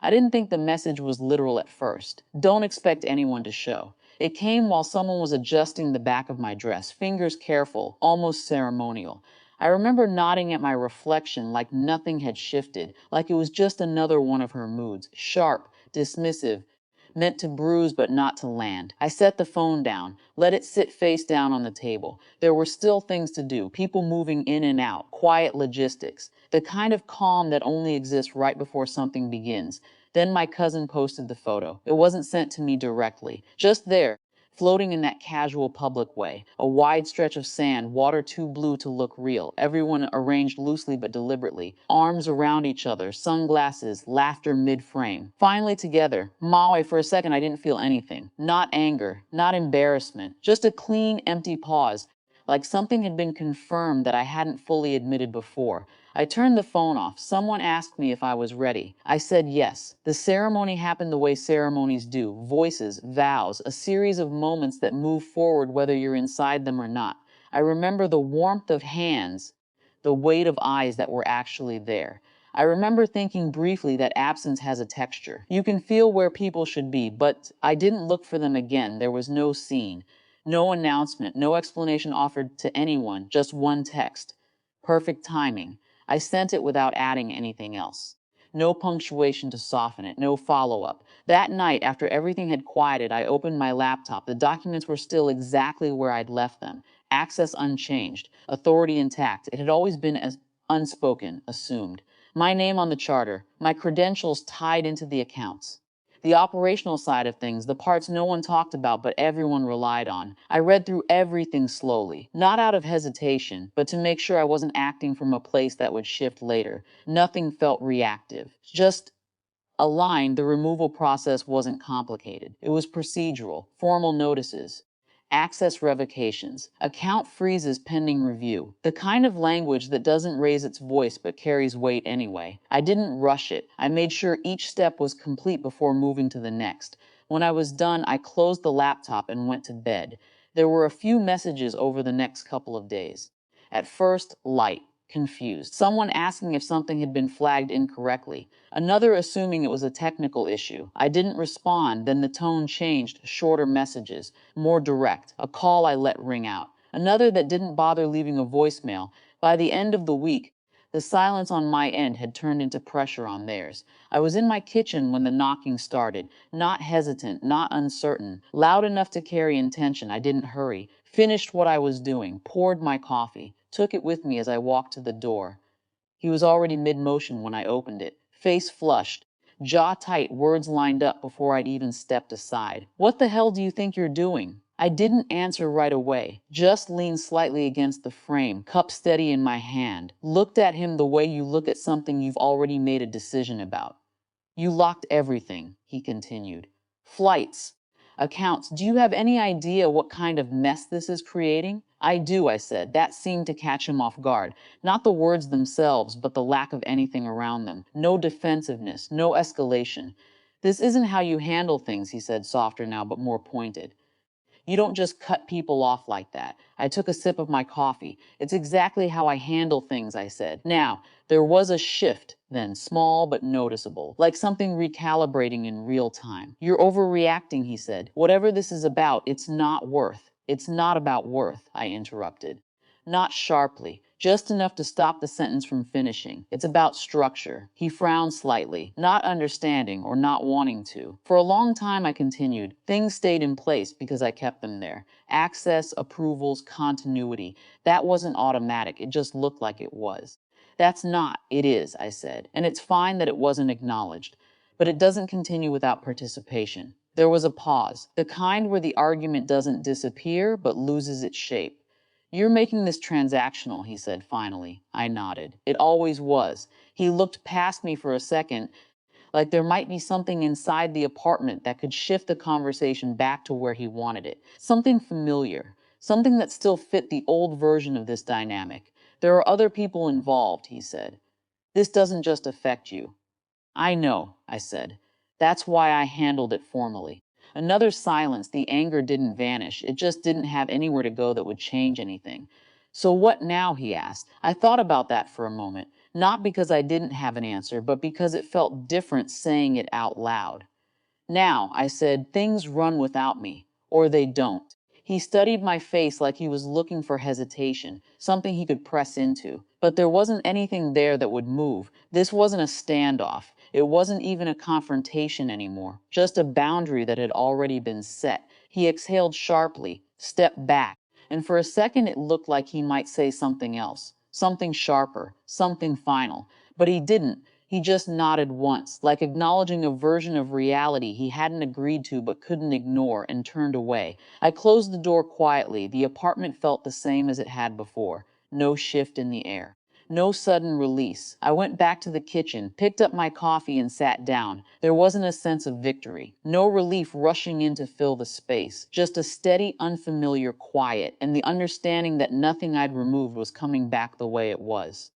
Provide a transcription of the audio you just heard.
I didn't think the message was literal at first. Don't expect anyone to show. It came while someone was adjusting the back of my dress, fingers careful, almost ceremonial. I remember nodding at my reflection like nothing had shifted, like it was just another one of her moods, sharp, dismissive, meant to bruise but not to land. I set the phone down, let it sit face down on the table. There were still things to do, people moving in and out, quiet logistics, the kind of calm that only exists right before something begins. Then my cousin posted the photo. It wasn't sent to me directly, just there, floating in that casual public way. A wide stretch of sand, water too blue to look real, everyone arranged loosely but deliberately, arms around each other, sunglasses, laughter mid-frame. Finally together, Maui. For a second I didn't feel anything. Not anger, not embarrassment, just a clean, empty pause, like something had been confirmed that I hadn't fully admitted before. I turned the phone off. Someone asked me if I was ready. I said yes. The ceremony happened the way ceremonies do. Voices, vows, a series of moments that move forward whether you're inside them or not. I remember the warmth of hands, the weight of eyes that were actually there. I remember thinking briefly that absence has a texture. You can feel where people should be, but I didn't look for them again. There was no scene, no announcement, no explanation offered to anyone, just one text. Perfect timing. I sent it without adding anything else. No punctuation to soften it, no follow-up. That night, after everything had quieted, I opened my laptop. The documents were still exactly where I'd left them. Access unchanged, authority intact. It had always been as unspoken, assumed. My name on the charter, my credentials tied into the accounts. The operational side of things, the parts no one talked about but everyone relied on. I read through everything slowly, not out of hesitation, but to make sure I wasn't acting from a place that would shift later. Nothing felt reactive, just aligned. The removal process wasn't complicated. It was procedural, formal notices, access revocations, account freezes pending review, the kind of language that doesn't raise its voice but carries weight anyway. I didn't rush it. I made sure each step was complete before moving to the next. When I was done, I closed the laptop and went to bed. There were a few messages over the next couple of days. At first, light, confused. Someone asking if something had been flagged incorrectly. Another assuming it was a technical issue. I didn't respond, then the tone changed, shorter messages, more direct, a call I let ring out. Another that didn't bother leaving a voicemail. By the end of the week, the silence on my end had turned into pressure on theirs. I was in my kitchen when the knocking started, not hesitant, not uncertain, loud enough to carry intention. I didn't hurry, finished what I was doing, poured my coffee, took it with me as I walked to the door. He was already mid-motion when I opened it, face flushed, jaw tight, words lined up before I'd even stepped aside. What the hell do you think you're doing? I didn't answer right away, just leaned slightly against the frame, cup steady in my hand, looked at him the way you look at something you've already made a decision about. You locked everything, he continued. Flights, accounts. Do you have any idea what kind of mess this is creating? I do, I said. That seemed to catch him off guard. Not the words themselves, but the lack of anything around them. No defensiveness, no escalation. This isn't how you handle things, he said, softer now, but more pointed. You don't just cut people off like that. I took a sip of my coffee. It's exactly how I handle things, I said. Now, there was a shift then, small but noticeable, like something recalibrating in real time. You're overreacting, he said. Whatever this is about, it's not worth. It's not about worth, I interrupted. Not sharply, just enough to stop the sentence from finishing. It's about structure. He frowned slightly, not understanding or not wanting to. For a long time, I continued. Things stayed in place because I kept them there. Access, approvals, continuity. That wasn't automatic. It just looked like it was. That's not. It is, I said. And it's fine that it wasn't acknowledged. But it doesn't continue without participation. There was a pause, the kind where the argument doesn't disappear but loses its shape. You're making this transactional, he said finally. I nodded. It always was. He looked past me for a second, like there might be something inside the apartment that could shift the conversation back to where he wanted it. Something familiar. Something that still fit the old version of this dynamic. There are other people involved, he said. This doesn't just affect you. I know, I said. That's why I handled it formally. Another silence. The anger didn't vanish. It just didn't have anywhere to go that would change anything. So what now, he asked. I thought about that for a moment. Not because I didn't have an answer, but because it felt different saying it out loud. Now, I said, things run without me, or they don't. He studied my face like he was looking for hesitation, something he could press into. But there wasn't anything there that would move. This wasn't a standoff. It wasn't even a confrontation anymore, just a boundary that had already been set. He exhaled sharply, stepped back, and for a second it looked like he might say something else, something sharper, something final. But he didn't. He just nodded once, like acknowledging a version of reality he hadn't agreed to but couldn't ignore, and turned away. I closed the door quietly. The apartment felt the same as it had before. No shift in the air. No sudden release. I went back to the kitchen, picked up my coffee, and sat down. There wasn't a sense of victory. No relief rushing in to fill the space. Just a steady, unfamiliar quiet, and the understanding that nothing I'd removed was coming back the way it was.